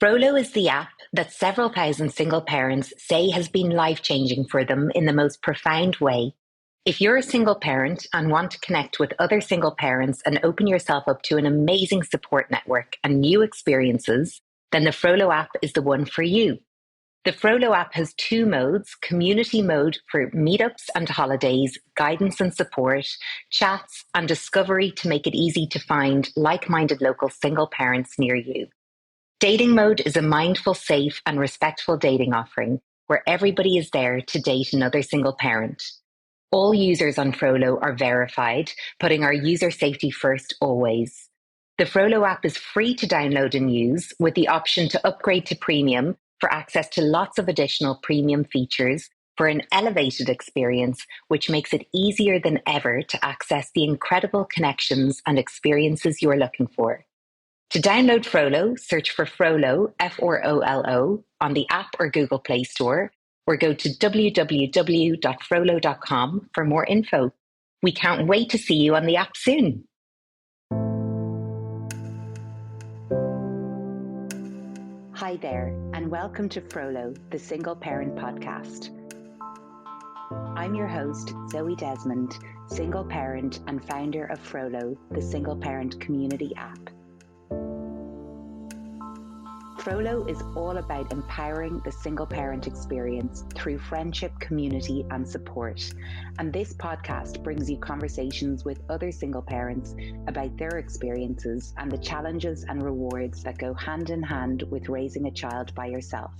Frolo is the app that several thousand single parents say has been life-changing for them in the most profound way. If you're a single parent and want to connect with other single parents and open yourself up to an amazing support network and new experiences, then the Frolo app is the one for you. The Frolo app has two modes: community mode for meetups and holidays, guidance and support, chats, and discovery to make it easy to find like-minded local single parents near you. Dating mode is a mindful, safe, and respectful dating offering where everybody is there to date another single parent. All users on Frolo are verified, putting our user safety first always. The Frolo app is free to download and use, with the option to upgrade to premium for access to lots of additional premium features for an elevated experience, which makes it easier than ever to access the incredible connections and experiences you're looking for. To download Frolo, search for Frolo, Frolo, on the App or Google Play Store, or go to www.frolo.com for more info. We can't wait to see you on the app soon. Hi there, and welcome to Frolo, the Single Parent Podcast. I'm your host, Zoe Desmond, single parent and founder of Frolo, the Single Parent Community app. Frolo is all about empowering the single parent experience through friendship, community, and support. And this podcast brings you conversations with other single parents about their experiences and the challenges and rewards that go hand in hand with raising a child by yourself.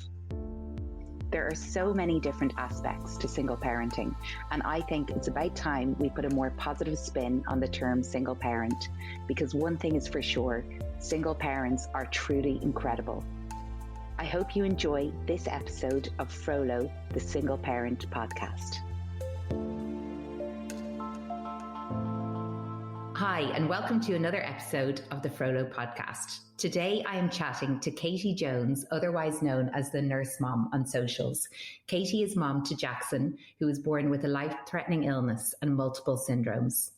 There are so many different aspects to single parenting, and I think it's about time we put a more positive spin on the term single parent, because one thing is for sure, single parents are truly incredible. I hope you enjoy this episode of Frolo, the Single Parent Podcast. Hi, and welcome to another episode of the Frolo Podcast. Today I am chatting to Kaytee Jones, otherwise known as the Nurse Mom on socials. Kaytee is mom to Jaxon, who was born with a life-threatening illness and multiple syndromes.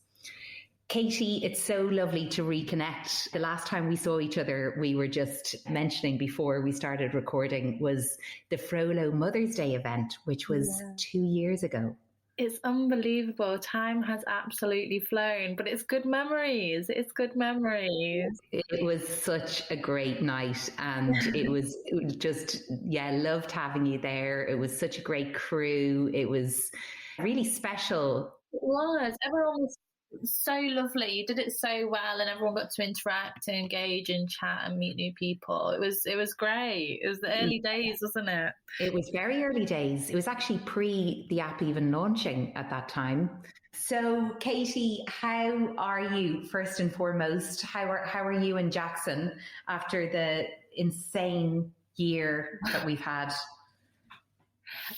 Kaytee, it's so lovely to reconnect. The last time we saw each other, we were just mentioning before we started recording, was the Frolo Mother's Day event, which was 2 years ago. It's unbelievable. Time has absolutely flown, but it's good memories. It's good memories. It was such a great night, and it was just, loved having you there. It was such a great crew. It was really special. It was. Everyone was so lovely. You did it so well, and everyone got to interact and engage and chat and meet new people. It was great. It was the early days, wasn't it? It was very early days. It was actually pre the app even launching at that time. So Kaytee, how are you first and foremost? How are you and Jaxon after the insane year that we've had?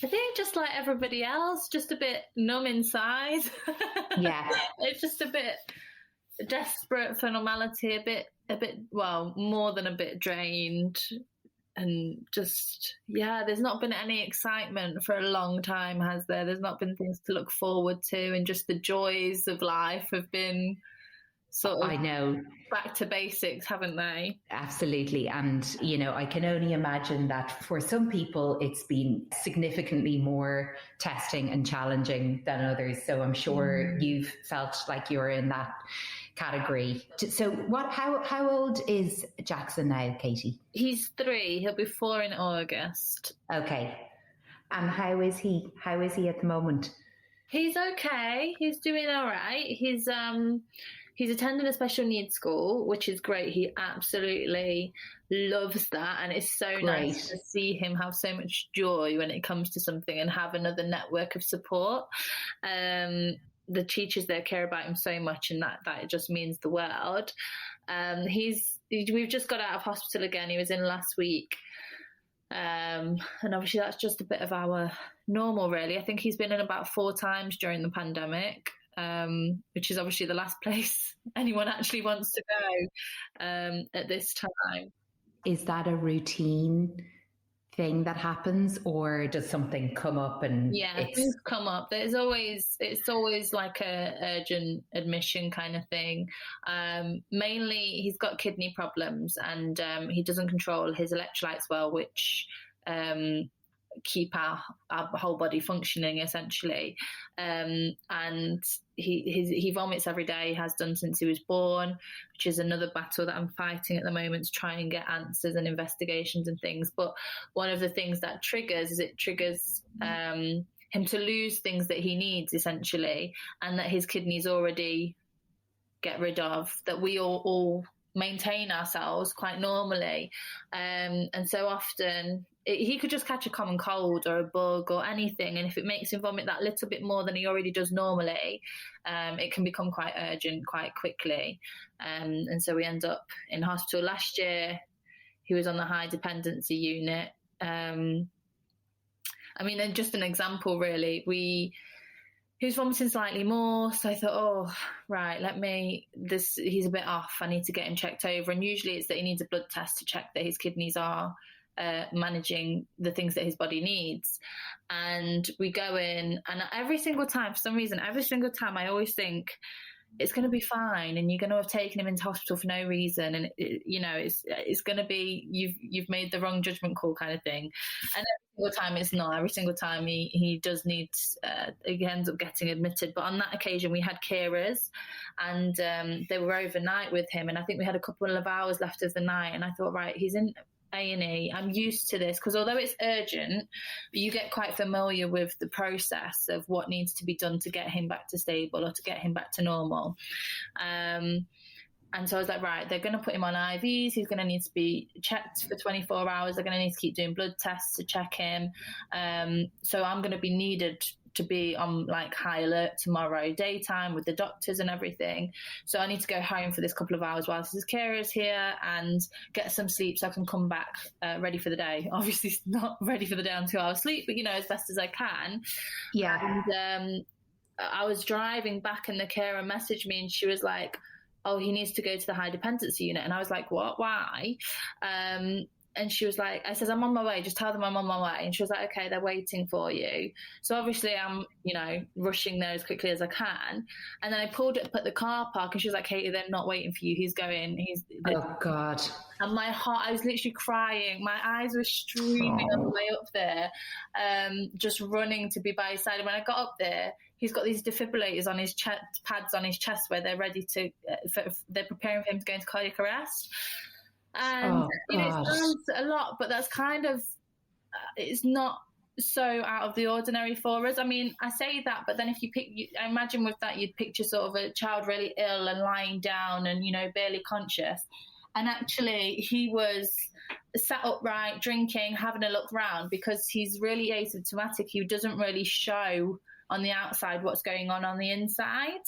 I think just like everybody else, just a bit numb inside. Yeah. It's just a bit desperate for normality, a bit, well, more than a bit drained. And just, there's not been any excitement for a long time, has there? There's not been things to look forward to, and just the joys of life have been sort of back to basics, haven't they? Absolutely. And, I can only imagine that for some people, it's been significantly more testing and challenging than others. So I'm sure you've felt like you're in that category. So how old is Jaxon now, Kaytee? He's 3. He'll be 4 in August. Okay. And how is he at the moment? He's okay. He's doing all right. He's attending a special needs school, which is great. He absolutely loves that. And it's so nice to see him have so much joy when it comes to something and have another network of support. The teachers there care about him so much, and that it just means the world. We've just got out of hospital again. He was in last week. And obviously that's just a bit of our normal, really. I think he's been in about 4 times during the pandemic. Which is obviously the last place anyone actually wants to go at this time. Is that a routine thing that happens, or does something come up and things come up? It's always like a urgent admission kind of thing. Mainly he's got kidney problems, and he doesn't control his electrolytes well, which keep our whole body functioning essentially. And he vomits every day, has done since he was born, which is another battle that I'm fighting at the moment to try and get answers and investigations and things. But one of the things that triggers him to lose things that he needs essentially, and that his kidneys already get rid of, that we all maintain ourselves quite normally. And so often he could just catch a common cold or a bug or anything, and if it makes him vomit that little bit more than he already does normally, it can become quite urgent quite quickly. And so we end up in hospital. Last year he was on the high dependency unit. And just an example really, he was vomiting slightly more, so I thought, oh, right, he's a bit off, I need to get him checked over. And usually it's that he needs a blood test to check that his kidneys are managing the things that his body needs. And we go in, and every single time, for some reason, I always think it's going to be fine, and you're going to have taken him into hospital for no reason, and it's going to be you've made the wrong judgment call kind of thing. And every single time it's not. Every single time he does need he ends up getting admitted. But on that occasion we had carers, and they were overnight with him, and I think we had a couple of hours left of the night, and I thought, right, he's in A&E. I'm used to this, because although it's urgent, you get quite familiar with the process of what needs to be done to get him back to stable or to get him back to normal. And so I was like, right, they're going to put him on IVs. He's going to need to be checked for 24 hours. They're going to need to keep doing blood tests to check him. So I'm going to be needed to be on like high alert tomorrow daytime with the doctors and everything. So I need to go home for this couple of hours whilst his carer's here and get some sleep so I can come back ready for the day. Obviously not ready for the day on 2 hours sleep, but as best as I can. Yeah. And I was driving back, and the carer messaged me, and she was like, oh, he needs to go to the high dependency unit. And I was like, what? Why? And she was like, I says, I'm on my way. Just tell them I'm on my way. And she was like, okay, they're waiting for you. So obviously I'm, rushing there as quickly as I can. And then I pulled up at the car park, and she was like, Kaytee, they're not waiting for you. He's going. Oh, God. And my heart, I was literally crying. My eyes were streaming on the way up there, just running to be by his side. And when I got up there, he's got these defibrillators on his pads on his chest where they're ready to, they're preparing for him to go into cardiac arrest. And it sounds a lot, but that's kind of, it's not so out of the ordinary for us. I mean, I say that, but then if I imagine with that, you'd picture sort of a child really ill and lying down and, barely conscious. And actually he was sat upright, drinking, having a look round, because he's really asymptomatic. He doesn't really show on the outside what's going on the inside.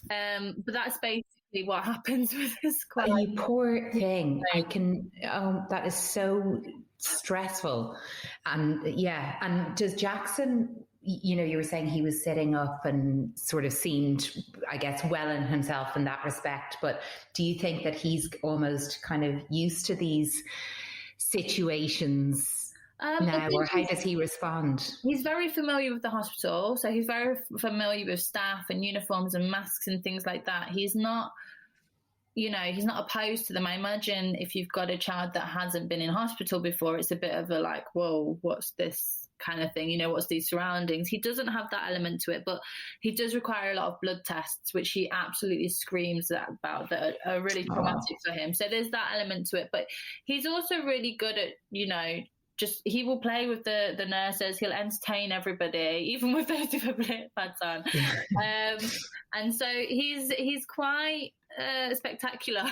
But that's basically what happens with this. You poor thing. That is so stressful. And does Jaxon, you were saying he was sitting up and sort of seemed, I guess, well in himself in that respect, but do you think that he's almost kind of used to these situations now, or how does he respond? He's very familiar with the hospital, so he's very familiar with staff and uniforms and masks and things like that. He's not, he's not opposed to them. I imagine if you've got a child that hasn't been in hospital before, it's a bit of a like, whoa, what's this kind of thing? What's these surroundings? He doesn't have that element to it, but he does require a lot of blood tests, which he absolutely screams about, that are really traumatic for him. So there's that element to it, but he's also really good at, he will play with the nurses. He'll entertain everybody, even with those defibrillator pads on. And so he's quite spectacular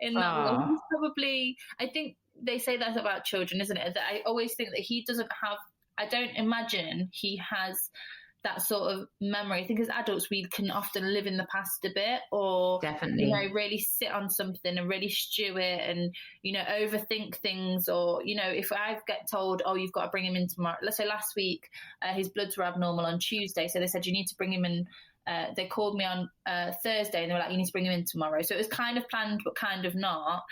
in that way. He's probably, I think they say that about children, isn't it? That I always think that he doesn't have, I don't imagine he has that sort of memory. I think as adults we can often live in the past a bit, or definitely, really sit on something and really stew it and, overthink things. Or, if I get told, oh, you've got to bring him in tomorrow. Let's say last week, his bloods were abnormal on Tuesday. So they said, you need to bring him in they called me on Thursday and they were like, you need to bring him in tomorrow. So it was kind of planned, but kind of not.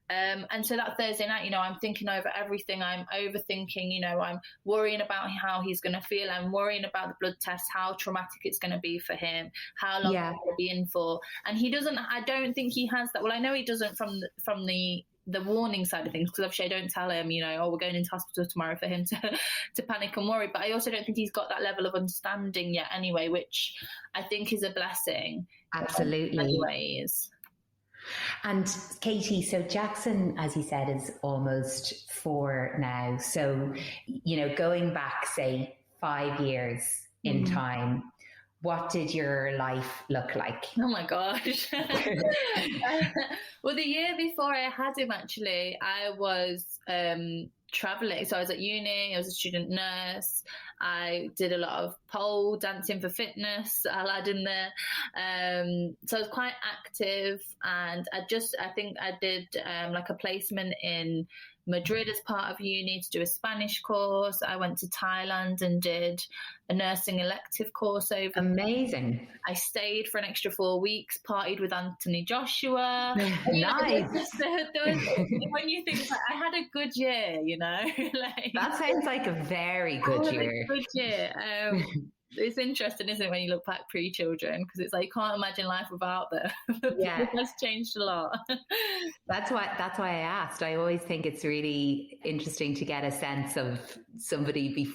And so that Thursday night, I'm thinking over everything. I'm overthinking, I'm worrying about how he's going to feel. I'm worrying about the blood test, how traumatic it's going to be for him, how long he's going to be in for. And I don't think he has that. Well, I know he doesn't from the warning side of things, because obviously I don't tell him, we're going into hospital tomorrow for him to panic and worry. But I also don't think he's got that level of understanding yet anyway, which I think is a blessing. Absolutely. Anyways. And Kaytee, so Jaxon, as you said, is almost 4 now. So, going back, say, 5 years in time, what did your life look like? Oh my gosh. Well, the year before I had him, actually, I was traveling. So I was at uni, I was a student nurse. I did a lot of pole dancing for fitness, I'll add in there. So I was quite active, and I think I did like a placement in Madrid as part of uni to do a Spanish course. I went to Thailand and did a nursing elective course over. Amazing. I stayed for an extra 4 weeks, partied with Anthony Joshua. Nice. When you think, I had a good year, that sounds like a very good year. A good year. It's interesting, isn't it, when you look back pre-children, because it's like you can't imagine life without them. Yeah, it has changed a lot. That's why I asked. I always think it's really interesting to get a sense of somebody,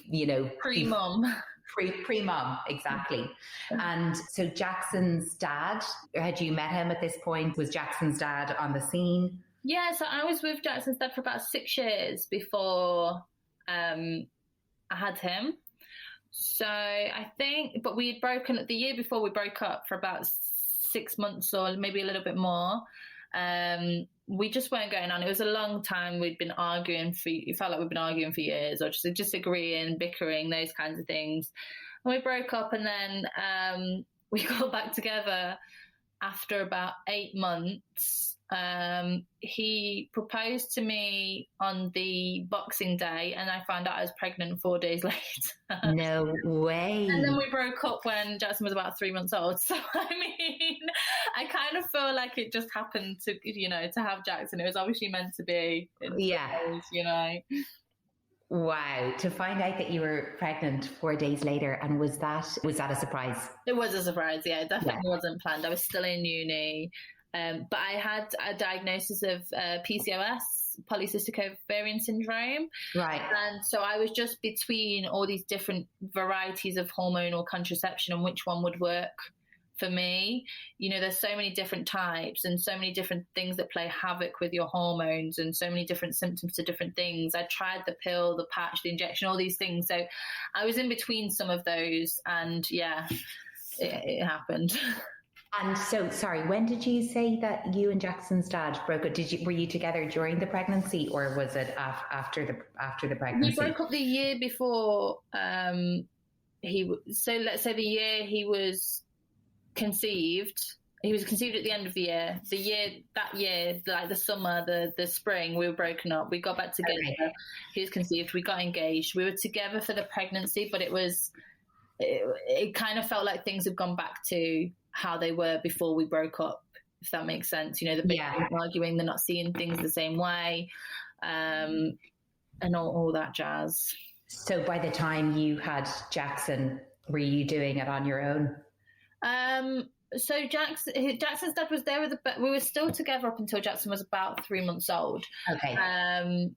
pre-mum. Pre-mum, exactly. And so Jaxon's dad, had you met him at this point? Was Jaxon's dad on the scene? Yeah, so I was with Jaxon's dad for about 6 years before I had him. So I think, but we had broken the year before, we broke up for about 6 months or maybe a little bit more. We just weren't going on. It was a long time. We'd been arguing it felt like we'd been arguing for years, or just disagreeing, bickering, those kinds of things. And we broke up, and then we got back together after about 8 months. He proposed to me on the Boxing Day, and I found out I was pregnant 4 days later. No way. And then we broke up when Jaxon was about 3 months old. So, I kind of feel like it just happened to have Jaxon. It was obviously meant to be. Yeah. Wow. To find out that you were pregnant 4 days later, and was that a surprise? It was a surprise, yeah. It definitely wasn't planned. I was still in uni. But I had a diagnosis of PCOS, polycystic ovarian syndrome. Right. And so I was just between all these different varieties of hormonal contraception and which one would work for me. There's so many different types and so many different things that play havoc with your hormones, and so many different symptoms to different things. I tried the pill, the patch, the injection, all these things. So I was in between some of those, and yeah, it happened. And so, sorry, when did you say that you and Jaxon's dad broke up? Were you together during the pregnancy, or was it after the pregnancy? We broke up the year before. So let's say the year he was conceived. He was conceived at the end of the year. That year, like the summer, the spring, we were broken up. We got back together. Okay. He was conceived. We got engaged. We were together for the pregnancy, but it kind of felt like things had gone back to how they were before we broke up, if that makes sense. The big arguing, they're not seeing things the same way, and all that jazz. So by the time you had Jaxon, were you doing it on your own? So Jaxon's dad was there we were still together up until Jaxon was about 3 months old. Okay.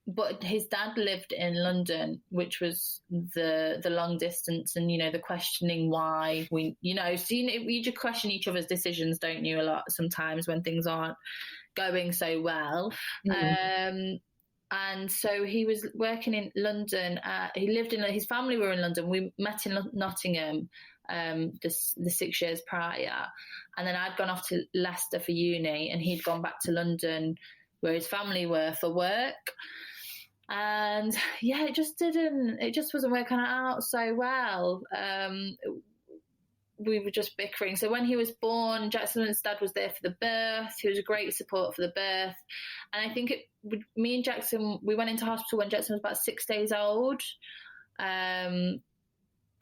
But his dad lived in London, which was the long distance, and the questioning why you just question each other's decisions, don't you, a lot sometimes when things aren't going so well. Mm-hmm. And so he was working in London. His family were in London. We met in Nottingham the 6 years prior, and then I'd gone off to Leicester for uni, and he'd gone back to London where his family were for work. And yeah, it just wasn't working out so well. We were just bickering. So when he was born, Jaxon's dad was there for the birth. He was a great support for the birth. And I think me and Jaxon, we went into hospital when Jaxon was about 6 days old. And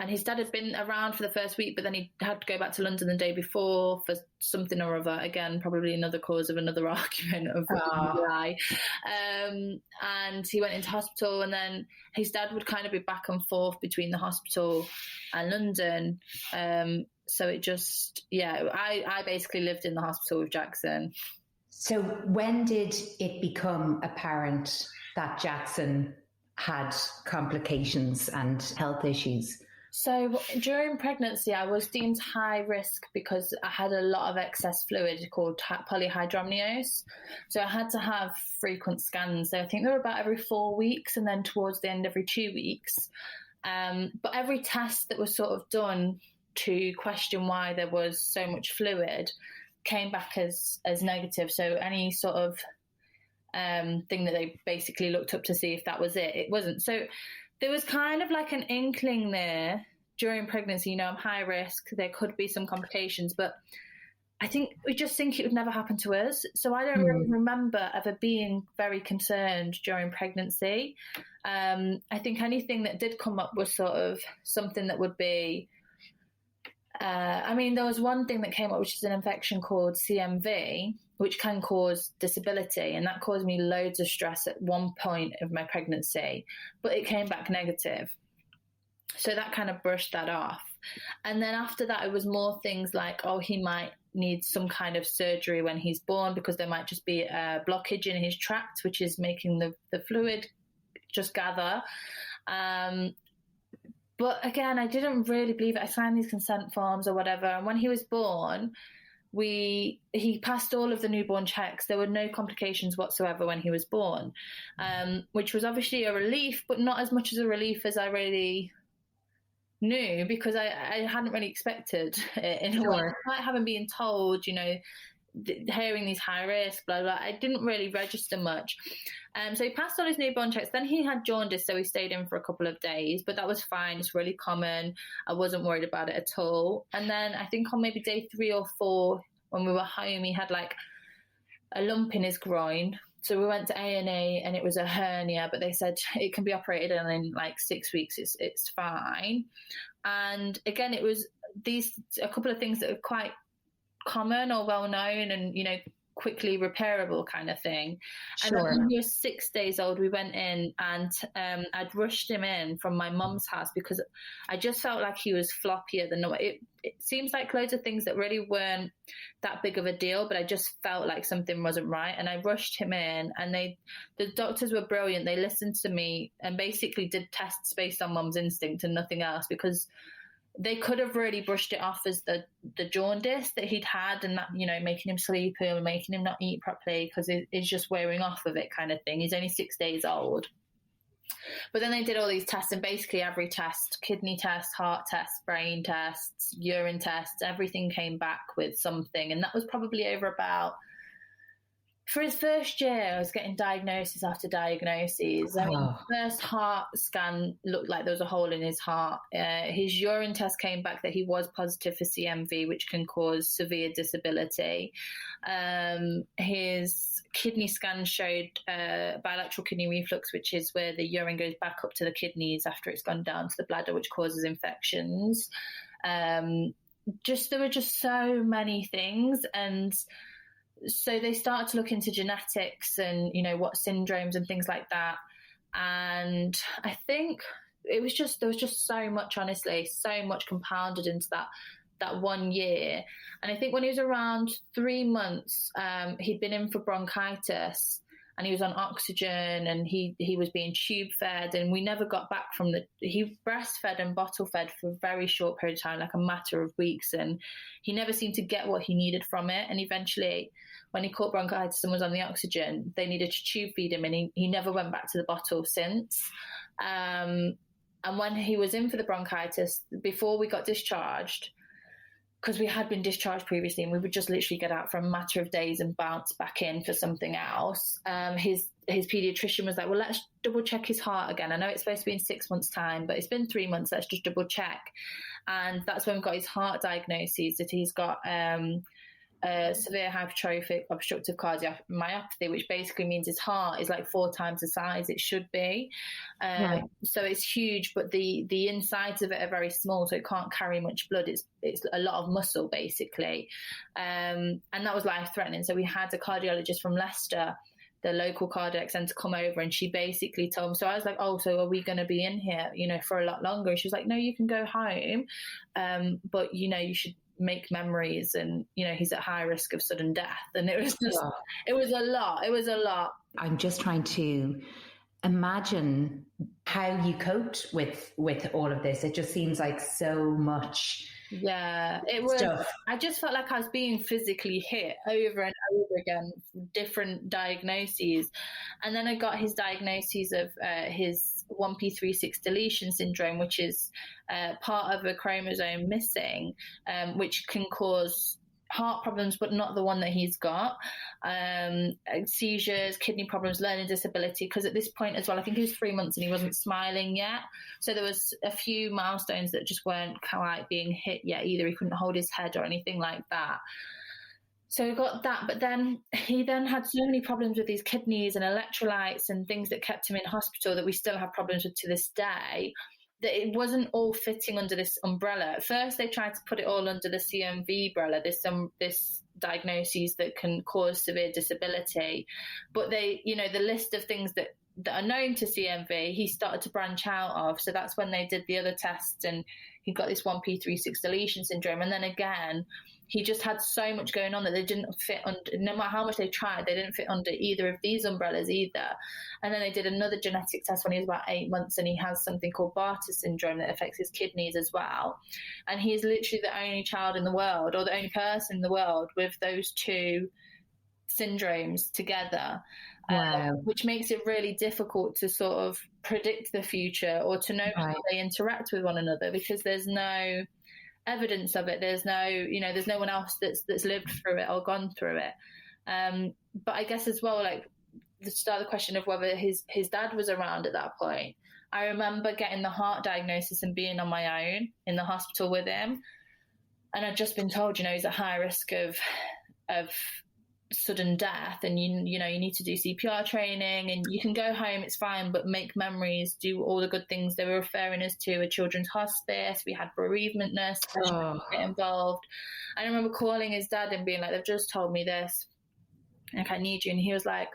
And his dad had been around for the first week, but then he had to go back to London the day before for something or other. Again, probably another cause of another argument of why. And he went into hospital, and then his dad would kind of be back and forth between the hospital and London. So it just, I basically lived in the hospital with Jaxon. So when did it become apparent that Jaxon had complications and health issues? So during pregnancy, I was deemed high risk because I had a lot of excess fluid called polyhydramnios. So I had to have frequent scans. So I think they were about every 4 weeks, and then towards the end every 2 weeks. But every test that was sort of done to question why there was so much fluid came back as negative. So any sort of thing that they basically looked up to see if that was it wasn't. So there was kind of like an inkling there during pregnancy, I'm high risk, there could be some complications, but we just think it would never happen to us. So I don't really remember ever being very concerned during pregnancy. I think anything that did come up was sort of something that would be, there was one thing that came up, which is an infection called CMV, which can cause disability. And that caused me loads of stress at one point of my pregnancy, but it came back negative. So that kind of brushed that off. And then after that, it was more things like, he might need some kind of surgery when he's born because there might just be a blockage in his tract, which is making the fluid just gather. But again, I didn't really believe it. I signed these consent forms or whatever. And when he was born, he passed all of the newborn checks. There were no complications whatsoever when he was born, which was obviously a relief, but not as much as a relief as I really knew, because I hadn't really expected it in a way. Despite having been told, hearing these high risk, blah, blah, I didn't really register much. So he passed all his newborn checks. Then he had jaundice, so he stayed in for a couple of days, but that was fine. It's really common. I wasn't worried about it at all. And then I think on maybe day 3 or 4, when we were home, he had like a lump in his groin. So we went to A&E, and it was a hernia, but they said it can be operated on in like 6 weeks. It's fine. And again, it was a couple of things that are quite common or well known and quickly repairable kind of thing. And then when he was 6 days old, we went in, and I'd rushed him in from my mum's house because I just felt like he was floppier than normal. It seems like loads of things that really weren't that big of a deal, but I just felt like something wasn't right, and I rushed him in. And the doctors were brilliant. They listened to me and basically did tests based on mum's instinct and nothing else, because they could have really brushed it off as the jaundice that he'd had, and that, making him sleepy and making him not eat properly because it's just wearing off of it kind of thing. He's only 6 days old. But then they did all these tests, and basically every test, kidney test, heart test, brain tests, urine tests, everything came back with something. And that was probably over about, for his first year, I was getting diagnosis after diagnoses. The first heart scan looked like there was a hole in his heart. His urine test came back that he was positive for CMV, which can cause severe disability. His kidney scan showed bilateral kidney reflux, which is where the urine goes back up to the kidneys after it's gone down to the bladder, which causes infections. There were just so many things. And so they started to look into genetics and, what syndromes and things like that. And I think there was just so much, honestly, so much compounded into that 1 year. And I think when he was around 3 months, he'd been in for bronchitis, and he was on oxygen, and he was being tube fed, and we never got back from he breastfed and bottle fed for a very short period of time, like a matter of weeks, and he never seemed to get what he needed from it. And eventually, when he caught bronchitis and was on the oxygen, they needed to tube feed him, and he never went back to the bottle since. And when he was in for the bronchitis, before we got discharged, because we had been discharged previously, and we would just literally get out for a matter of days and bounce back in for something else. His paediatrician was like, well, let's double check his heart again. I know it's supposed to be in 6 months' time, but it's been 3 months. Let's just double check. And that's when we got his heart diagnosis, that he's got severe hypertrophic obstructive cardiomyopathy, which basically means his heart is like 4 times the size it should be. Right. So it's huge, but the insides of it are very small, so it can't carry much blood. It's a lot of muscle, basically. And that was life-threatening. So we had a cardiologist from Leicester, the local cardiac centre, come over, and she basically told me, so I was like, oh, so are we going to be in here, for a lot longer? And she was like, no, you can go home. But, you should make memories, and he's at high risk of sudden death. And it was just it was a lot. I'm just trying to imagine how you coped with all of this. It just seems like so much it was stuff. I just felt like I was being physically hit over and over again, different diagnoses. And then I got his diagnoses of his 1p36 deletion syndrome, which is part of a chromosome missing, which can cause heart problems, but not the one that he's got. Seizures, kidney problems, learning disability. Because at this point as well, I think he was 3 months and he wasn't smiling yet. So there was a few milestones that just weren't quite being hit yet either. He couldn't hold his head or anything like that. So we got that, but then he had so many problems with his kidneys and electrolytes and things that kept him in hospital that we still have problems with to this day, that it wasn't all fitting under this umbrella. At first, they tried to put it all under the CMV umbrella, this diagnoses that can cause severe disability. But they, the list of things that are known to CMV, he started to branch out of. So that's when they did the other tests, and he got this 1p36 deletion syndrome. And then again, he just had so much going on that they didn't fit under, no matter how much they tried, they didn't fit under either of these umbrellas either. And then they did another genetic test when he was about 8 months, and he has something called Bartter syndrome that affects his kidneys as well. And he's literally the only child in the world, or the only person in the world, with those two syndromes together. Wow. Which makes it really difficult to sort of predict the future or to know how they interact with one another, because there's no evidence of it. There's no one else that's lived through it or gone through it. But I guess as well, like, to start the question of whether his dad was around at that point, I remember getting the heart diagnosis and being on my own in the hospital with him, and I'd just been told, he's at high risk of sudden death, and you need to do CPR training, and you can go home, it's fine, but make memories, do all the good things. They were referring us to a children's hospice. We had bereavement nurse get involved. And I remember calling his dad and being like, they've just told me this, like, I need you. And he was like,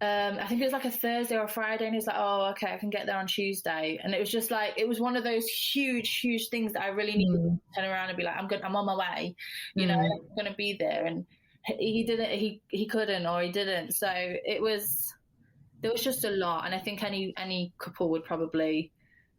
I think it was like a Thursday or a Friday, and he's like, oh, okay, I can get there on Tuesday. And it was just like, it was one of those huge things that I really needed to turn around and be like, I'm on my way, I'm going to be there. And he didn't, he couldn't, or he didn't. So there was just a lot. And I think any couple would probably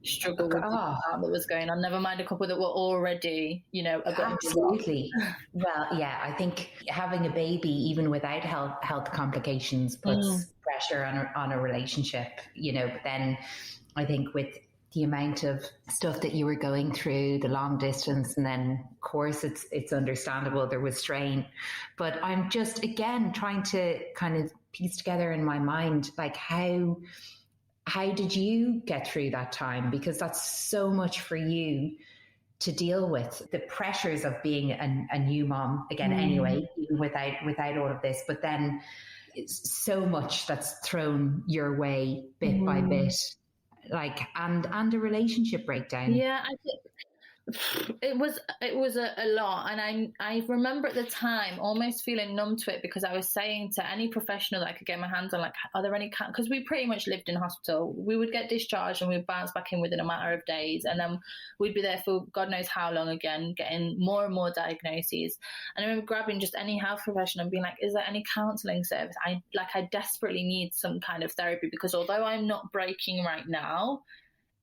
struggle with that was going on, never mind a couple that were already, absolutely. Well, yeah, I think having a baby, even without health complications, puts pressure on a relationship, but then I think with the amount of stuff that you were going through, the long distance, and then of course it's understandable there was strain. But I'm just, again, trying to kind of piece together in my mind, like, how did you get through that time? Because that's so much for you to deal with, the pressures of being a new mom again, anyway, even without all of this. But then it's so much that's thrown your way bit by bit. Like, and a relationship breakdown. Yeah, I think it was a lot. And I remember at the time almost feeling numb to it, because I was saying to any professional that I could get my hands on, like, are there any, because we pretty much lived in hospital. We would get discharged and we'd bounce back in within a matter of days, and then we'd be there for God knows how long again, getting more and more diagnoses. And I remember grabbing just any health professional and being like, is there any counselling service? I desperately need some kind of therapy, because although I'm not breaking right now,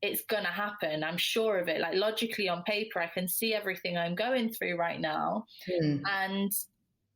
it's going to happen. I'm sure of it. Like, logically on paper, I can see everything I'm going through right now. And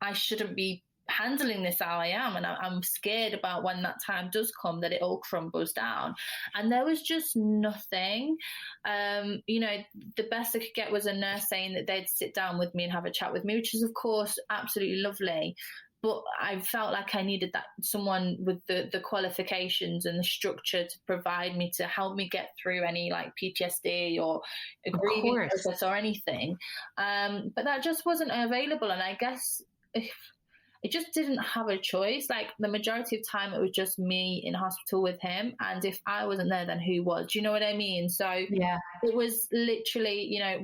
I shouldn't be handling this how I am. And I'm scared about when that time does come, that it all crumbles down. And there was just nothing. The best I could get was a nurse saying that they'd sit down with me and have a chat with me, which is, of course, absolutely lovely. But I felt like I needed that someone with the qualifications and the structure to provide me, to help me get through any like PTSD or a grieving process or anything. But that just wasn't available. And I guess I just didn't have a choice. Like the majority of time, it was just me in hospital with him. And if I wasn't there, then who was? Do you know what I mean? So yeah, it was literally, you know,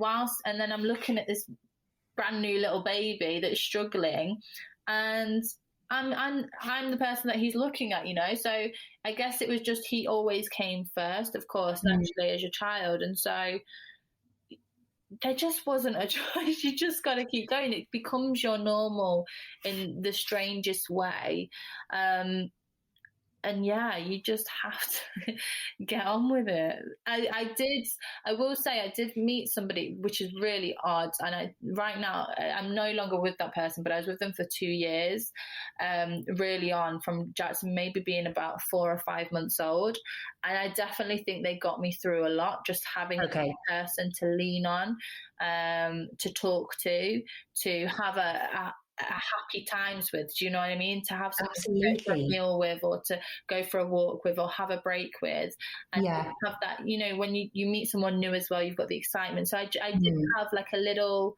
and then I'm looking at this brand new little baby that's struggling, and I'm the person that he's looking at, you know. So I guess it was just he always came first, of course, naturally as your child, and so there just wasn't a choice. You just got to keep going. It becomes your normal in the strangest way. And yeah, you just have to get on with it. I will say I did meet somebody, which is really odd. And right now, I'm no longer with that person, but I was with them for 2 years, really on from Jaxon maybe being about 4 or 5 months old. And I definitely think they got me through a lot, just having a person to lean on, to talk to have a happy times with. Do you know what I mean? To have someone to go for a meal with, or to go for a walk with, or have a break with, and have that, you know, when you meet someone new as well, you've got the excitement. So I did have like a little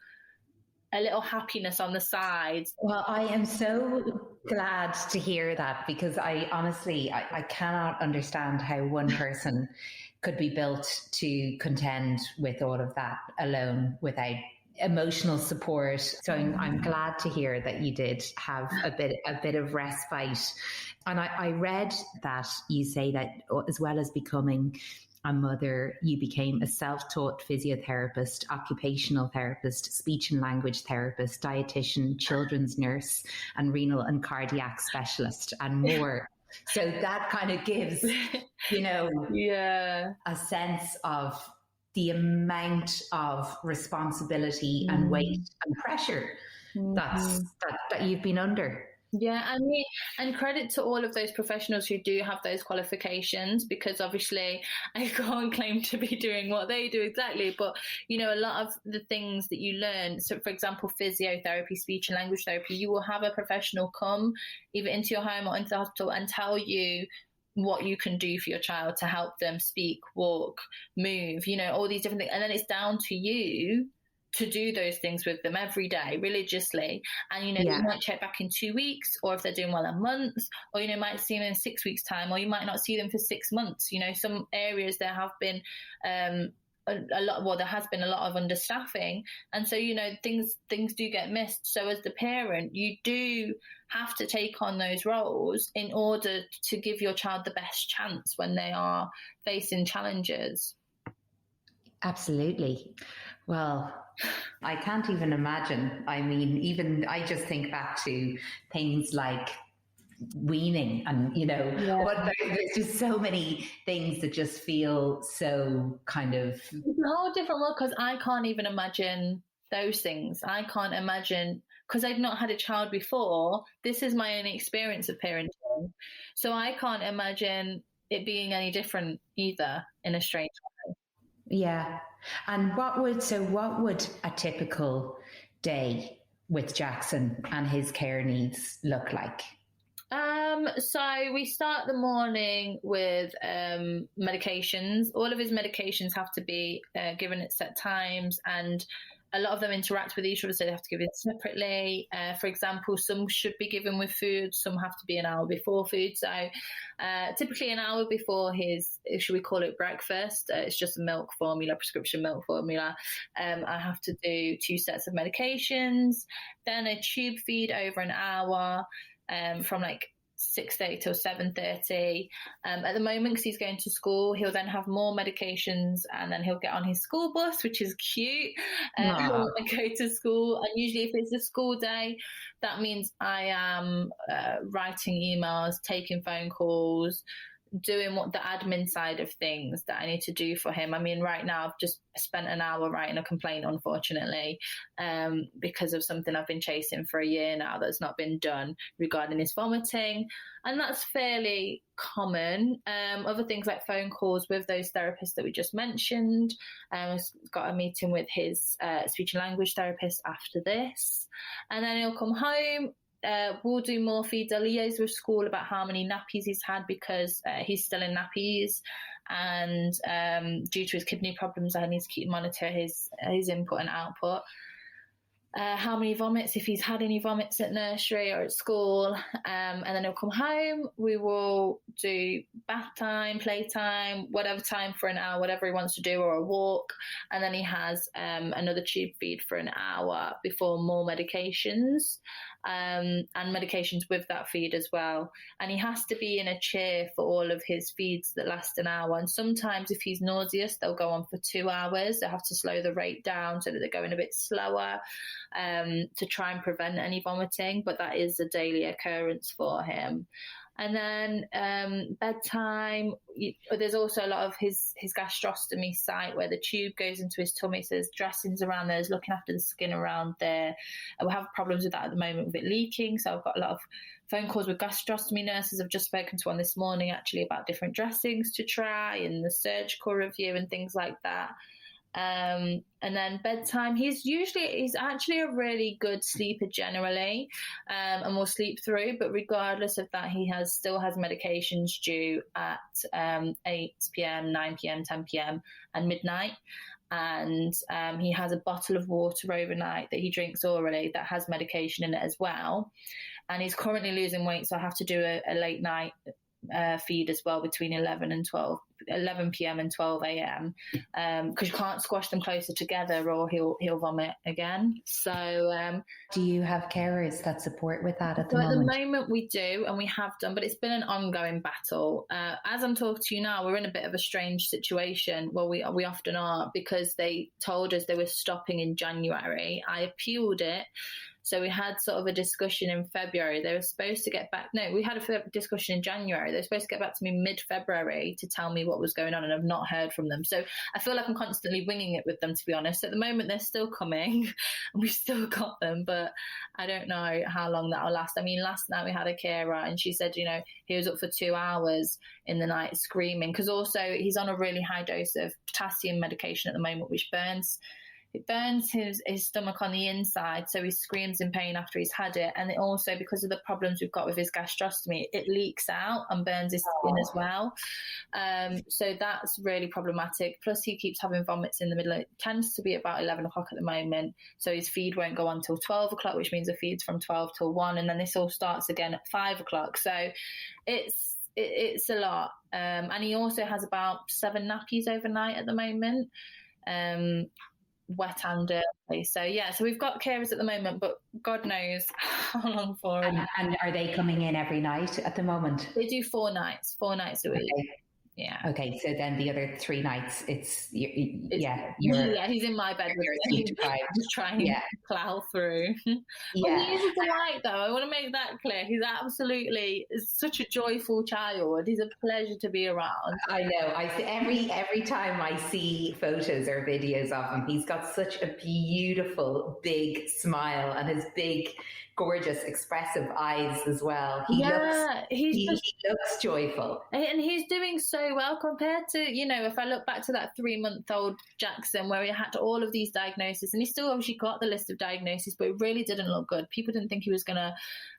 happiness on the side. Well, I am so glad to hear that, because I honestly, I cannot understand how one person could be built to contend with all of that alone without emotional support. So I'm glad to hear that you did have a bit of respite. And I read that you say that as well as becoming a mother, you became a self-taught physiotherapist, occupational therapist, speech and language therapist, dietitian, children's nurse, and renal and cardiac specialist, and more. So that kind of gives, you know, a sense of the amount of responsibility and weight and pressure that you've been under. Yeah, I mean, and credit to all of those professionals who do have those qualifications, because obviously I can't claim to be doing what they do exactly, but you know, a lot of the things that you learn, so for example, physiotherapy, speech and language therapy, you will have a professional come either into your home or into the hospital and tell you what you can do for your child to help them speak, walk, move, you know, all these different things. And then it's down to you to do those things with them every day religiously. And, you know, you might check back in 2 weeks, or if they're doing well, a month, or, you know, might see them in 6 weeks' time, or you might not see them for 6 months. You know, some areas there have been there has been a lot of understaffing. And so, you know, things do get missed. So as the parent, you do have to take on those roles in order to give your child the best chance when they are facing challenges. Absolutely. Well, I can't even imagine. I mean, even I just think back to things like weaning, and you know, there's just so many things that just feel so kind of it's a whole different world, because I can't even imagine those things. I can't imagine, because I've not had a child before. This is my own experience of parenting, so I can't imagine it being any different either, in a strange way. Yeah. And what would a typical day with Jaxon and his care needs look like? So we start the morning with medications. All of his medications have to be given at set times, and a lot of them interact with each other, so they have to give it separately. For example, some should be given with food, some have to be an hour before food. So typically an hour before his, should we call it breakfast, it's just a milk formula, prescription milk formula. I have to do 2 sets of medications, then a tube feed over an hour, from like 6:30 till 7:30. At the moment, because he's going to school, he'll then have more medications, and then he'll get on his school bus, which is cute, and go to school. And usually if it's a school day, that means I am writing emails, taking phone calls, doing what the admin side of things that I need to do for him. I mean, right now I've just spent an hour writing a complaint, unfortunately, because of something I've been chasing for a year now that's not been done regarding his vomiting. And that's fairly common. Other things like phone calls with those therapists that we just mentioned. He's got a meeting with his speech and language therapist after this. And then he'll come home. We'll do more feeds. I'll liaise with school about how many nappies he's had, because he's still in nappies, and due to his kidney problems, I need to keep monitor his input and output. how many vomits, if he's had any vomits at nursery or at school, and then he'll come home. We will do bath time, playtime, whatever time for an hour, whatever he wants to do, or a walk, and then he has another tube feed for an hour before more medications, and medications with that feed as well. And he has to be in a chair for all of his feeds that last an hour, and sometimes if he's nauseous they'll go on for 2 hours. They have to slow the rate down so that they're going a bit slower, to try and prevent any vomiting, but that is a daily occurrence for him. And then bedtime, there's also a lot of his gastrostomy site where the tube goes into his tummy, so there's dressings around there, there's looking after the skin around there, and we have problems with that at the moment with it leaking. So I've got a lot of phone calls with gastrostomy nurses. I've just spoken to one this morning actually about different dressings to try and the surgical review and things like that. And then bedtime, he's actually a really good sleeper generally, and will sleep through, but regardless of that, he still has medications due at 8 p.m, 9 p.m, 10 p.m, and midnight. And he has a bottle of water overnight that he drinks orally that has medication in it as well. And he's currently losing weight, so I have to do a late night feed as well between 11 p.m. and 12 a.m. Because you can't squash them closer together or he'll vomit again. So do you have carers that support with that at the moment? At the moment we do, and we have done, but it's been an ongoing battle. As I'm talking to you now, we're in a bit of a strange situation. Well, we often are, because they told us they were stopping in January. I appealed it. So we had sort of a discussion in February. They were supposed to get back. No, we had a discussion in January. They were supposed to get back to me mid-February to tell me what was going on, and I've not heard from them. So I feel like I'm constantly winging it with them, to be honest. At the moment, they're still coming, and we've still got them, but I don't know how long that'll last. I mean, last night we had a carer, and she said, he was up for 2 hours in the night screaming, because also he's on a really high dose of potassium medication at the moment, which burns his stomach on the inside, so he screams in pain after he's had it. And it also, because of the problems we've got with his gastrostomy, it leaks out and burns his skin as well. So that's really problematic. Plus he keeps having vomits in the middle. It tends to be about 11 o'clock at the moment, so his feed won't go on till 12 o'clock, which means the feed's from 12 till 1, and then this all starts again at 5 o'clock. So it's a lot. And he also has about 7 nappies overnight at the moment. Wet and dirty. So we've got carers at the moment, but God knows how long for. And are they coming in every night at the moment? They do 4 nights a week. Okay. Yeah. Okay, so then the other 3 nights, he's in my bed with me. Just trying to plow through. Yeah. He is a delight, though. I want to make that clear. He's absolutely such a joyful child. He's a pleasure to be around. I know. I see every time I see photos or videos of him, he's got such a beautiful big smile and his big, gorgeous, expressive eyes as well. He looks joyful, and he's doing so well compared to, if I look back to that 3-month-old Jaxon, where he had all of these diagnoses, and he still obviously got the list of diagnoses, but it really didn't look good. People didn't think he was going to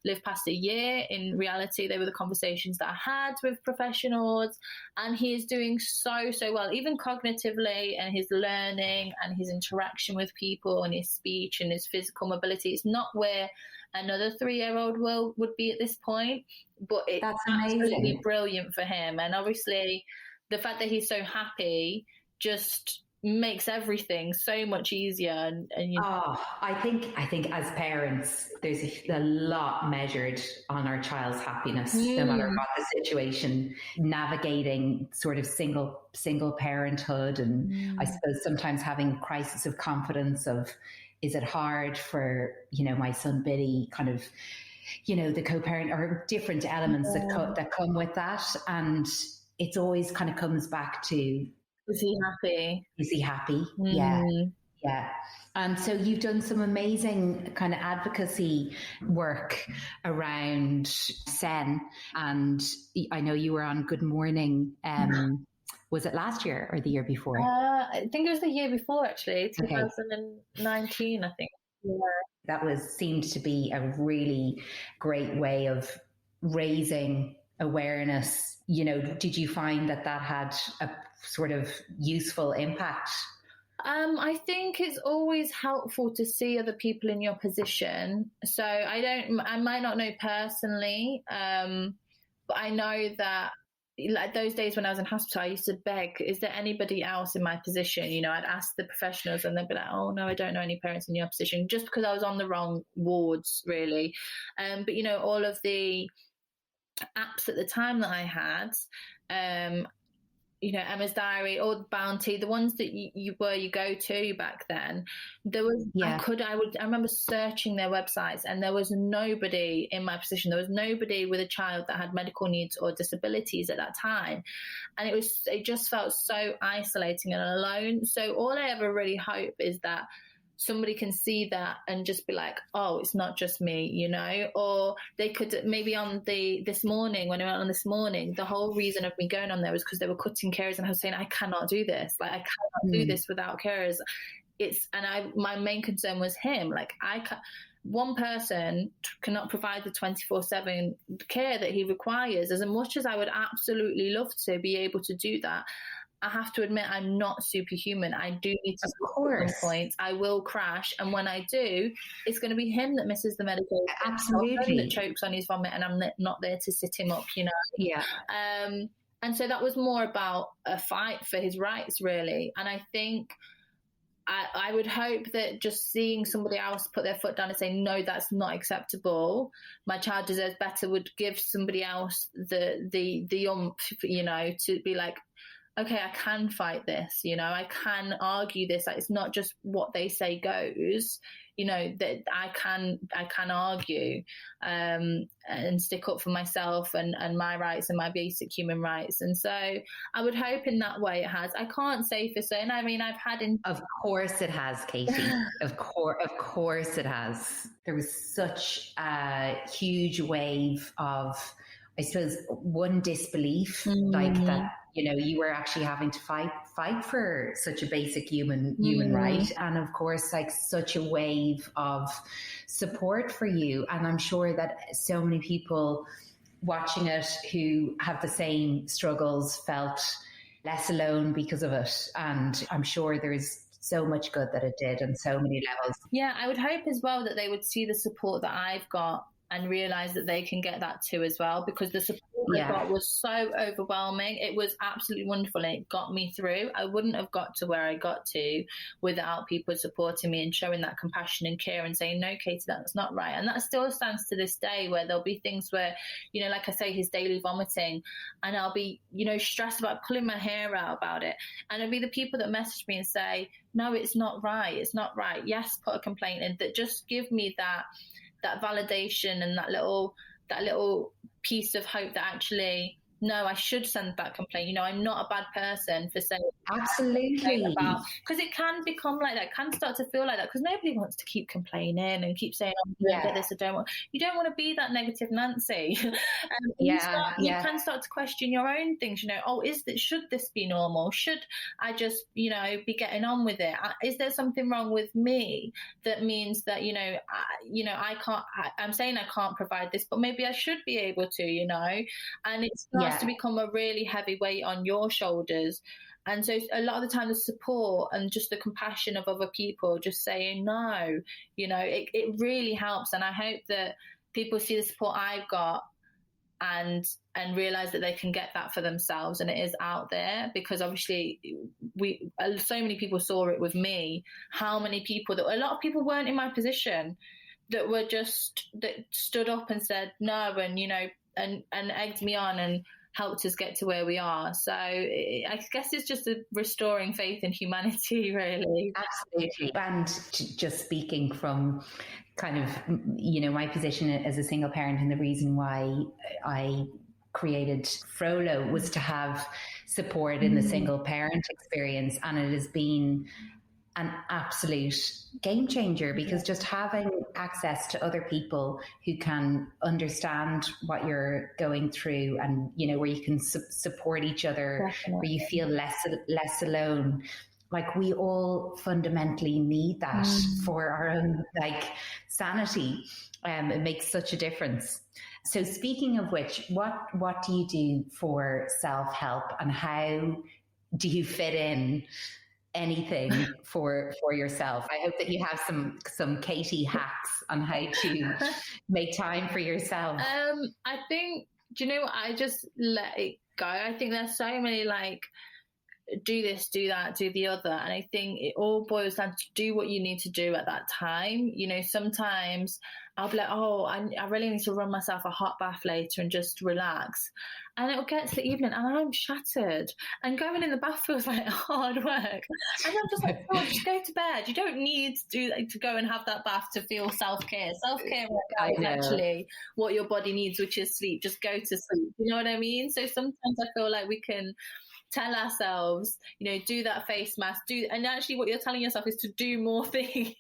live past a year. In reality, they were the conversations that I had with professionals, and he is doing so well, even cognitively, and his learning and his interaction with people and his speech and his physical mobility. It's not where another 3-year-old would be at this point, but that's absolutely brilliant for him. And obviously the fact that he's so happy just makes everything so much easier. I think as parents, there's a lot measured on our child's happiness, no matter what the situation, navigating sort of single parenthood, and I suppose sometimes having crisis of confidence of, is it hard for, my son Billy, kind of, the co-parent, or different elements that come with that. And it's always kind of comes back to, is he happy? Is he happy? Yeah. And so you've done some amazing kind of advocacy work around Sen. And I know you were on Good Morning. Was it last year or the year before? I think it was the year before, actually, 2019, I think. Yeah. That seemed to be a really great way of raising awareness. Did you find that had a sort of useful impact? I think it's always helpful to see other people in your position. So I might not know personally, but I know that like those days when I was in hospital, I used to beg, is there anybody else in my position? You know, I'd ask the professionals and they'd be like, oh no, I don't know any parents in your position, just because I was on the wrong wards really. But you know, all of the apps at the time that I had, you know, Emma's Diary or Bounty, the ones that you go to back then, there was, I remember searching their websites and there was nobody in my position. There was nobody with a child that had medical needs or disabilities at that time. And it just felt so isolating and alone. So all I ever really hope is that somebody can see that and just be like, oh, it's not just me, you know. Or they could maybe on this morning, when I went on this morning, the whole reason of me going on there was because they were cutting carers and I was saying, I cannot do this. Like, I cannot do this without carers. My main concern was him. Like, one person cannot provide the 24/7 care that he requires. As much as I would absolutely love to be able to do that, I have to admit I'm not superhuman. I do need to support at some point. I will crash. And when I do, it's going to be him that misses the medication. Absolutely. That chokes on his vomit and I'm not there to sit him up, you know? Yeah. And so that was more about a fight for his rights, really. And I think I would hope that just seeing somebody else put their foot down and say, no, that's not acceptable, my child deserves better, would give somebody else the oomph, you know, to be like, okay, I can fight this, you know, I can argue this. Like, it's not just what they say goes, you know, that I can argue and stick up for myself and my rights and my basic human rights. And so I would hope in that way it has. I can't say for certain. I mean, I've had Of course it has, Kaytee. Of course it has. There was such a huge wave of, I suppose, one disbelief, like that, you know, you were actually having to fight for such a basic human right. And of course, like, such a wave of support for you. And I'm sure that so many people watching it who have the same struggles felt less alone because of it. And I'm sure there's so much good that it did on so many levels. Yeah, I would hope as well that they would see the support that I've got and realize that they can get that too as well, because the support I got was so overwhelming. It was absolutely wonderful and it got me through. I wouldn't have got to where I got to without people supporting me and showing that compassion and care and saying, no, Kaytee, that's not right. And that still stands to this day, where there'll be things where, you know, like I say, his daily vomiting, and I'll be, you know, stressed about pulling my hair out about it. And it'll be the people that message me and say, no, it's not right. It's not right. Yes, put a complaint in. That just give me that validation and that little piece of hope that actually, no, I should send that complaint. You know, I'm not a bad person for saying absolutely about, because it can become like that, can start to feel like that, because nobody wants to keep complaining and keep saying, oh, I don't get this, I don't want. You don't want to be that negative Nancy. You can start to question your own things. You know, oh, should this be normal? Should I just, you know, be getting on with it? Is there something wrong with me that means that, you know, I can't? I'm saying I can't provide this, but maybe I should be able to, you know. And it starts to become a really heavy weight on your shoulders. And so a lot of the time the support and just the compassion of other people just saying no, you know, it really helps. And I hope that people see the support I've got and realize that they can get that for themselves, and it is out there, because obviously so many people saw it with me. How many people a lot of people weren't in my position that stood up and said no, and, you know, and egged me on and helped us get to where we are. So I guess it's just restoring faith in humanity, really. Absolutely. And just speaking from kind of, you know, my position as a single parent, and the reason why I created Frolo was to have support in the single parent experience. And it has been an absolute game changer, because just having access to other people who can understand what you're going through, and, you know, where you can support each other, where you feel less alone. Like, we all fundamentally need that for our own, like, sanity. It makes such a difference. So speaking of which, what do you do for self-help, and how do you fit in anything for yourself. I hope that you have some Kaytee hacks on how to make time for yourself. I think, do you know what? I just let it go. I think there's so many like, do this, do that, do the other. And I think it all boils down to do what you need to do at that time. You know, sometimes I'll be like, oh, I really need to run myself a hot bath later and just relax. And it'll get to the evening and I'm shattered. And going in the bath feels like hard work. And I'm just like, oh, just go to bed. You don't need to go and have that bath to feel self-care. Self-care is actually what your body needs, which is sleep. Just go to sleep. You know what I mean? So sometimes I feel like we can tell ourselves, you know, do that face mask, and actually what you're telling yourself is to do more things.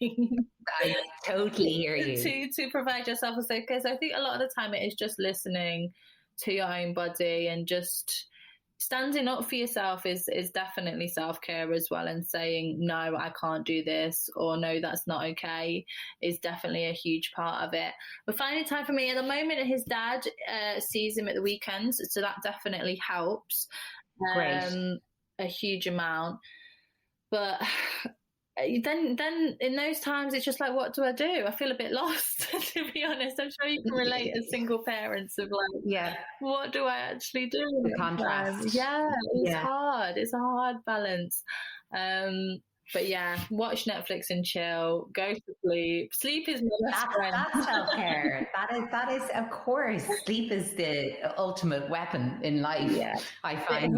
I totally hear you. to provide yourself a safe care. So I think a lot of the time it is just listening to your own body and just standing up for yourself is definitely self-care as well, and saying, no, I can't do this, or no, that's not okay, is definitely a huge part of it. But finding time for me at the moment, his dad sees him at the weekends, so that definitely helps. Great. A huge amount. But then in those times it's just like, what do I do? I feel a bit lost, to be honest. I'm sure you can relate as single parents of like, what do I actually do? The contrast. It's hard. It's a hard balance. But yeah, watch Netflix and chill. Go to sleep. Sleep is my best friend. That's self-care. That is, of course, sleep is the ultimate weapon in life. Yeah, I find.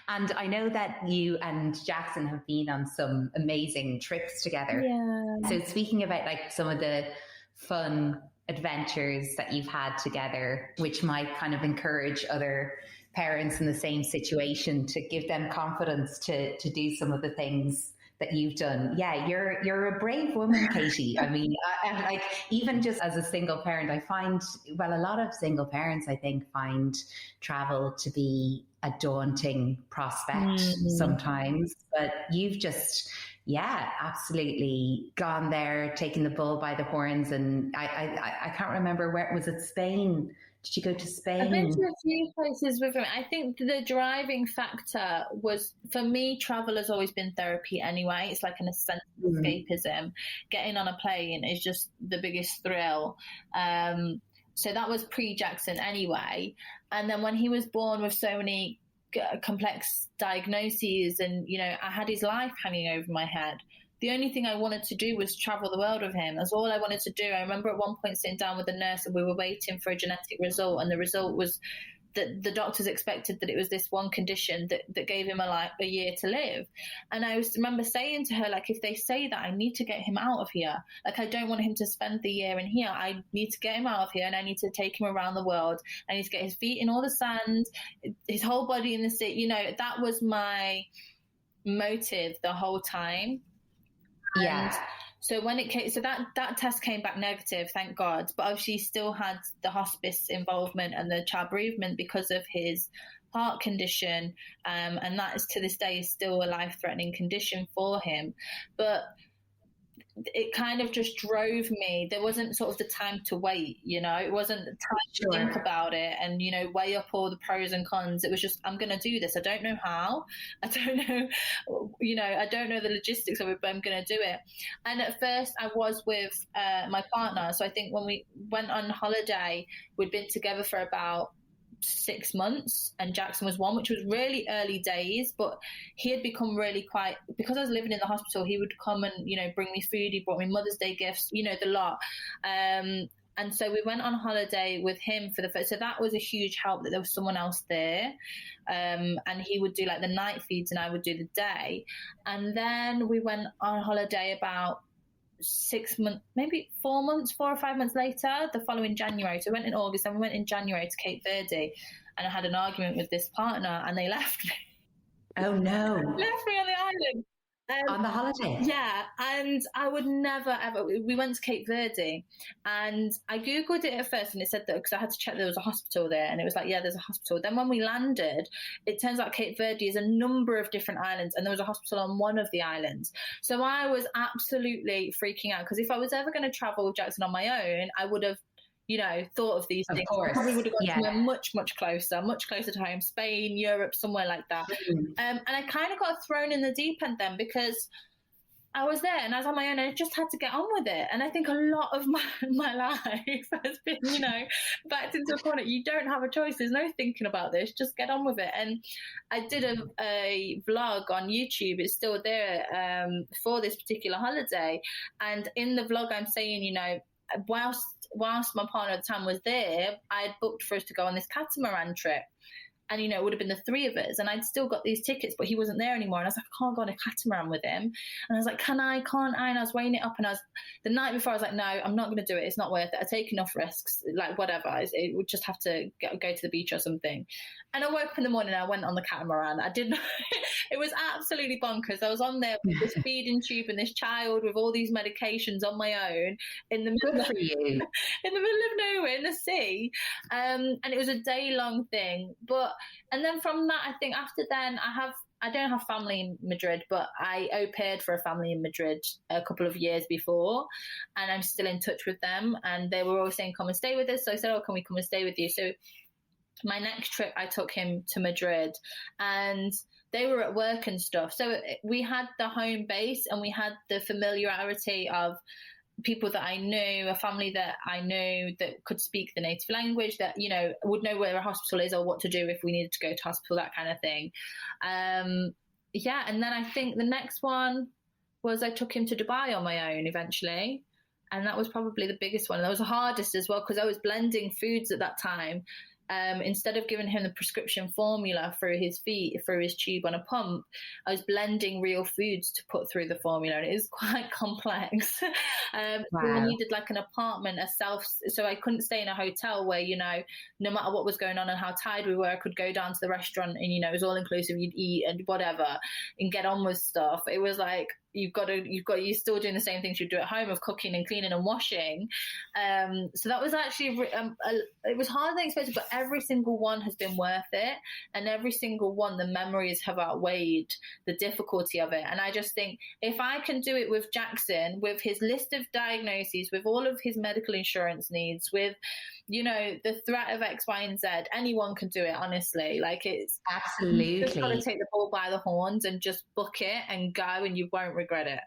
And I know that you and Jaxon have been on some amazing trips together. Yeah. So speaking about like some of the fun adventures that you've had together, which might kind of encourage other parents in the same situation to give them confidence to do some of the things that you've done. Yeah, you're a brave woman, Kaytee. I mean, I like, even just as a single parent, I find, well, a lot of single parents, I think, find travel to be a daunting prospect sometimes. But you've just, absolutely gone there, taking the bull by the horns. And I can't remember where, was it Spain? Did you go to Spain? I've been to a few places with him. I think the driving factor was, for me, travel has always been therapy anyway. It's like an sense of escapism. Getting on a plane is just the biggest thrill. So that was pre-Jaxon anyway. And then when he was born with so many complex diagnoses and, you know, I had his life hanging over my head. The only thing I wanted to do was travel the world with him. That's all I wanted to do. I remember at one point sitting down with a nurse and we were waiting for a genetic result, and the result was that the doctors expected that it was this one condition that gave him a year to live. And I remember saying to her, like, if they say that, I need to get him out of here. Like, I don't want him to spend the year in here. I need to get him out of here, and I need to take him around the world. I need to get his feet in all the sand, his whole body in the sea. You know, that was my motive the whole time. And so when it came, so that test came back negative, thank God. But obviously he still had the hospice involvement and the child bereavement because of his heart condition. And that is, to this day, is still a life-threatening condition for him. But it kind of just drove me. There wasn't sort of the time to wait, you know, it wasn't the time to think about it and, you know, weigh up all the pros and cons. It was just, I'm going to do this. I don't know how. I don't know, you know, I don't know the logistics of it, but I'm going to do it. And at first I was with my partner. So I think when we went on holiday, we'd been together for about 6 months, and Jaxon was 1, which was really early days, but he had become really quite, because I was living in the hospital, he would come and, you know, bring me food. He brought me Mother's Day gifts, you know, the lot. And so we went on holiday with him for the first, so that was a huge help that there was someone else there. And he would do like the night feeds and I would do the day. And then we went on holiday about 6 months, maybe 4 months, 4 or 5 months later, the following January. So we went in August and we went in January to Cape Verde, and I had an argument with this partner and they left me. Oh no. Left me on the island. On the holiday? Yeah, and I would never, ever, we went to Cape Verde and I Googled it at first and it said that, because I had to check there was a hospital there, and it was like, yeah, there's a hospital. Then when we landed, it turns out Cape Verde is a number of different islands and there was a hospital on one of the islands. So I was absolutely freaking out, because if I was ever going to travel with Jaxon on my own, I would have thought of these things. Course. I probably would have gone somewhere much, much closer to home, Spain, Europe, somewhere like that. And I kind of got thrown in the deep end then, because I was there and I was on my own and I just had to get on with it. And I think a lot of my life has been, backed into a corner. You don't have a choice. There's no thinking about this. Just get on with it. And I did a vlog on YouTube. It's still there for this particular holiday. And in the vlog, I'm saying, whilst my partner at the time was there, I had booked for us to go on this catamaran trip. And, it would have been the three of us. And I'd still got these tickets, but he wasn't there anymore. And I was like, I can't go on a catamaran with him. And I was like, can't I? And I was weighing it up. And the night before, I was like, no, I'm not going to do it. It's not worth it. I take enough risks, like whatever. It would just have to go to the beach or something. And I woke up in the morning and I went on the catamaran. I didn't, it was absolutely bonkers. I was on there with this feeding tube and this child with all these medications on my own in the middle of nowhere in the sea. And it was a day-long thing. And then from that, I think after then, I don't have family in Madrid, but I au paired for a family in Madrid a couple of years before, and I'm still in touch with them. And they were always saying, come and stay with us. So I said, oh, can we come and stay with you? So my next trip, I took him to Madrid, and they were at work and stuff. So we had the home base and we had the familiarity of people that I knew, a family that I knew that could speak the native language, that, would know where a hospital is or what to do if we needed to go to hospital, that kind of thing. And then I think the next one was I took him to Dubai on my own eventually. And that was probably the biggest one. That was the hardest as well, because I was blending foods at that time. Instead of giving him the prescription formula through his tube on a pump, I was blending real foods to put through the formula, and it was quite complex. Wow. I needed like an apartment, so I couldn't stay in a hotel where, no matter what was going on and how tired we were, I could go down to the restaurant and, it was all inclusive, you'd eat and whatever and get on with stuff. It was like, you're still doing the same things you do at home of cooking and cleaning and washing. So that was actually, it was harder than expected, but every single one has been worth it. And every single one, the memories have outweighed the difficulty of it. And I just think if I can do it with Jaxon, with his list of diagnoses, with all of his medical insurance needs, with, the threat of X, Y, and Z, anyone can do it, honestly. Like, it's absolutely, you just got to take the bull by the horns and just book it and go, and you won't regret it.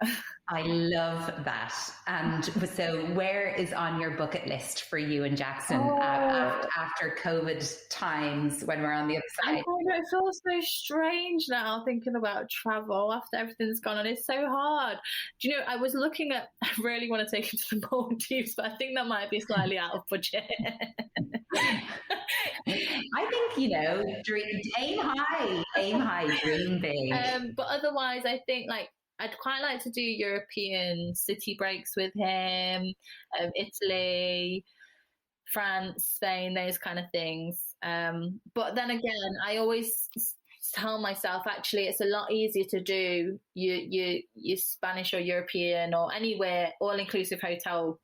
I love that. And so where is on your bucket list for you and Jaxon after COVID times when we're on the other side? I know, it feels so strange now thinking about travel after everything's gone on. It's so hard. Do I was looking at, I really want to take him to the Maldives, but I think that might be slightly out of budget. I think, aim high, dream big. But otherwise, I think I'd quite like to do European city breaks with him, Italy, France, Spain, those kind of things. But then again, I always tell myself, actually, it's a lot easier to do your Spanish or European or anywhere all-inclusive hotel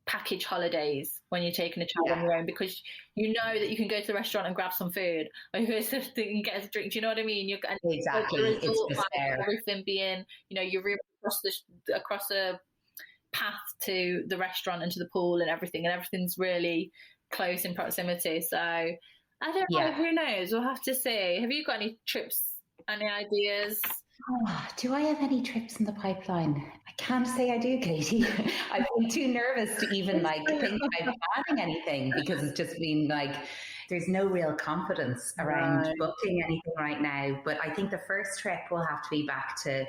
package holidays when you're taking a child on your own, because you know that you can go to the restaurant and grab some food, or you go to and get a drink. Do you know what I mean? Exactly. It's everything being, you're across a path to the restaurant and to the pool and everything's really close in proximity. So I don't know. Who knows? We'll have to see. Have you got any trips? Any ideas? Do I have any trips in the pipeline? I can't say I do, Kaytee. I've been too nervous to even think about planning anything, because it's just been there's no real confidence around booking anything right now. But I think the first trip will have to be back to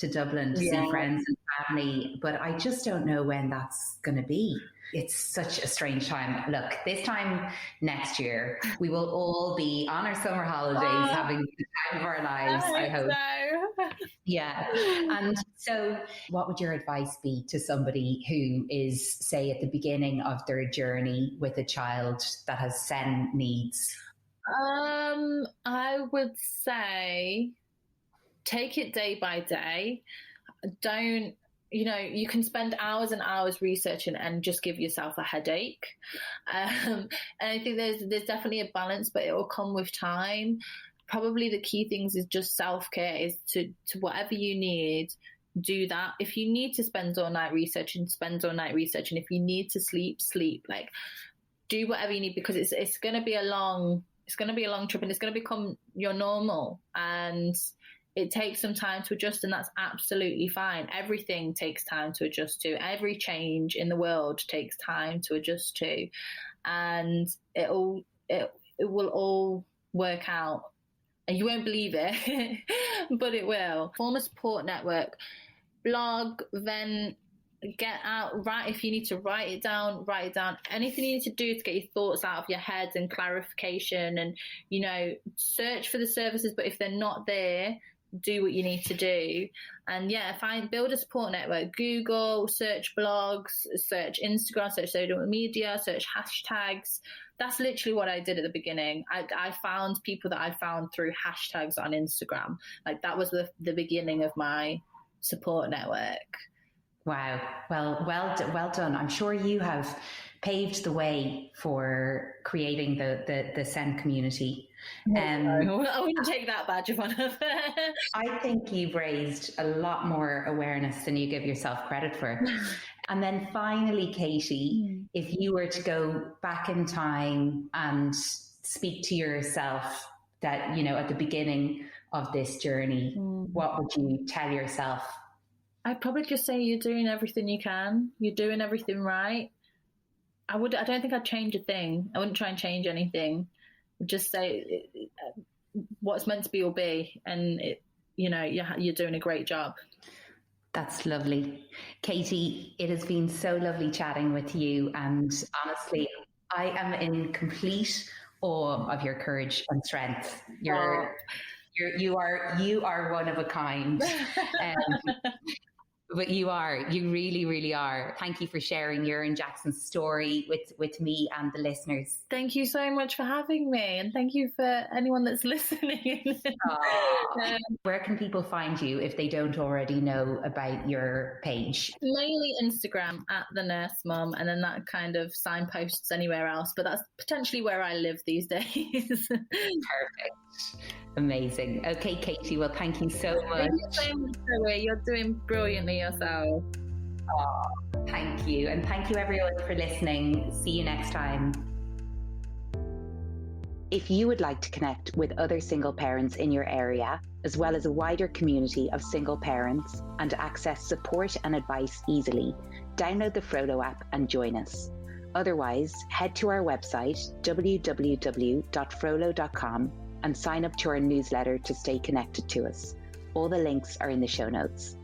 Dublin to see friends and family. But I just don't know when that's going to be. It's such a strange time. Look, this time next year, we will all be on our summer holidays, having the time of our lives, I hope. So. Yeah. And so what would your advice be to somebody who is, say, at the beginning of their journey with a child that has SEN needs? I would say take it day by day. Don't, you can spend hours and hours researching and just give yourself a headache. And I think there's definitely a balance, but it will come with time. Probably the key things is just self-care, is to whatever you need, do that. If you need to spend all night researching, spend all night researching. If you need to sleep. Like, do whatever you need, because it's going to be a long trip, and it's going to become your normal, and it takes some time to adjust, and that's absolutely fine. Everything takes time to adjust to. Every change in the world takes time to adjust to, and it will all work out. And you won't believe it, but it will. Form a support network, blog, then get out, write. If you need to write it down. Anything you need to do to get your thoughts out of your head and clarification, and, you know, search for the services, but if they're not there, do what you need to do. And yeah, build a support network. Google, search blogs, search Instagram, search social media, search hashtags. That's literally what I did at the beginning. I found people that I found through hashtags on Instagram. Like, that was the beginning of my support network. Wow. Well done. I'm sure you have paved the way for creating the Sen community. I wouldn't take that badge of honor. I think you've raised a lot more awareness than you give yourself credit for. And then finally, Kaytee, if you were to go back in time and speak to yourself that, you know, at the beginning of this journey, what would you tell yourself? I'd probably just say you're doing everything you can. You're doing everything right. I don't think I'd change a thing. I wouldn't try and change anything. I'd just say what's meant to be will be, and you're doing a great job. That's lovely. Kaytee, it has been so lovely chatting with you, and honestly, I am in complete awe of your courage and strength. You are one of a kind. But you really, really are. Thank you for sharing your and Jaxon's story with me and the listeners. Thank you so much for having me, and thank you for anyone that's listening. Where can people find you if they don't already know about your page? Mainly Instagram at The Nurse Mum, and then that kind of signposts anywhere else, but that's potentially where I live these days. Perfect. Amazing. Okay, Kaytee, well, thank you so much. Thank you so much, Zoe. You're doing brilliantly yourself. Oh, thank you. And thank you, everyone, for listening. See you next time. If you would like to connect with other single parents in your area, as well as a wider community of single parents, and access support and advice easily, download the Frolo app and join us. Otherwise, head to our website, www.frolo.com, and sign up to our newsletter to stay connected to us. All the links are in the show notes.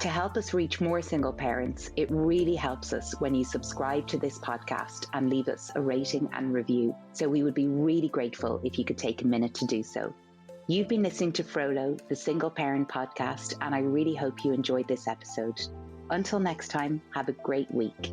To help us reach more single parents, it really helps us when you subscribe to this podcast and leave us a rating and review. So we would be really grateful if you could take a minute to do so. You've been listening to Frolo, the Single Parent Podcast, and I really hope you enjoyed this episode. Until next time, have a great week.